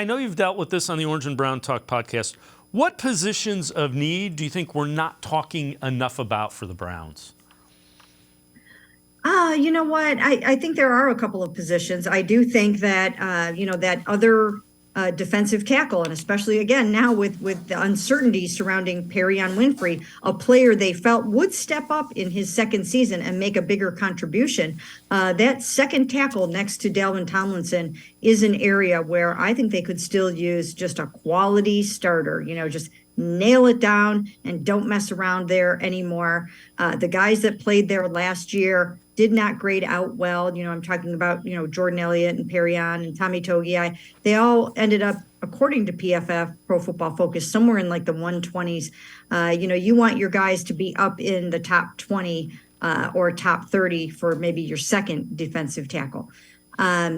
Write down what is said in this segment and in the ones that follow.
I know you've dealt with this on the Orange and Brown Talk podcast. What positions of need do you think we're not talking enough about for the Browns? You know what? I think there are a couple of positions. I do think that, that other defensive tackle, and especially again now with the uncertainty surrounding Perrion Winfrey, a player they felt would step up in his second season and make a bigger contribution. That second tackle next to Dalvin Tomlinson is an area where I think they could still use just a quality starter, just nail it down and don't mess around there anymore. The guys that played there last year did not grade out well. I'm talking about, Jordan Elliott and Perrion and Tommy Togiai. They all ended up, according to PFF, Pro Football Focus, somewhere in like the 120s. You want your guys to be up in the top 20 or top 30 for maybe your second defensive tackle.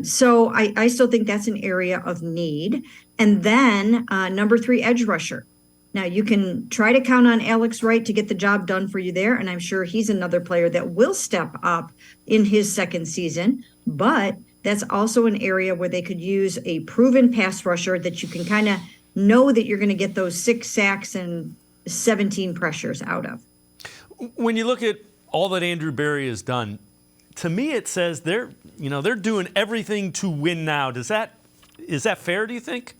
So I still think that's an area of need. And then number 3, edge rusher. Now, you can try to count on Alex Wright to get the job done for you there, and I'm sure he's another player that will step up in his second season, but that's also an area where they could use a proven pass rusher that you can kind of know that you're going to get those 6 sacks and 17 pressures out of. When you look at all that Andrew Berry has done, to me it says they're doing everything to win now. Is that fair, do you think?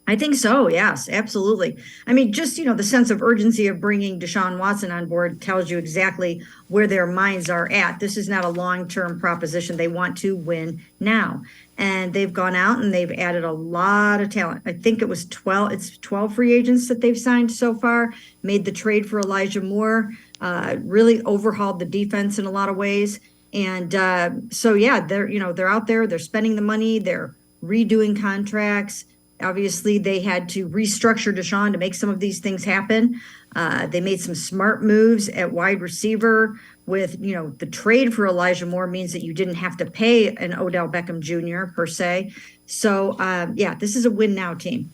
I think so. Yes, absolutely. I mean, just, the sense of urgency of bringing Deshaun Watson on board tells you exactly where their minds are at. This is not a long-term proposition. They want to win now. And they've gone out and they've added a lot of talent. I think it's 12 free agents that they've signed so far, made the trade for Elijah Moore, really overhauled the defense in a lot of ways. And they're out there, they're spending the money, they're redoing contracts. Obviously, they had to restructure Deshaun to make some of these things happen. They made some smart moves at wide receiver with, the trade for Elijah Moore means that you didn't have to pay an Odell Beckham Jr. per se. So, this is a win now team.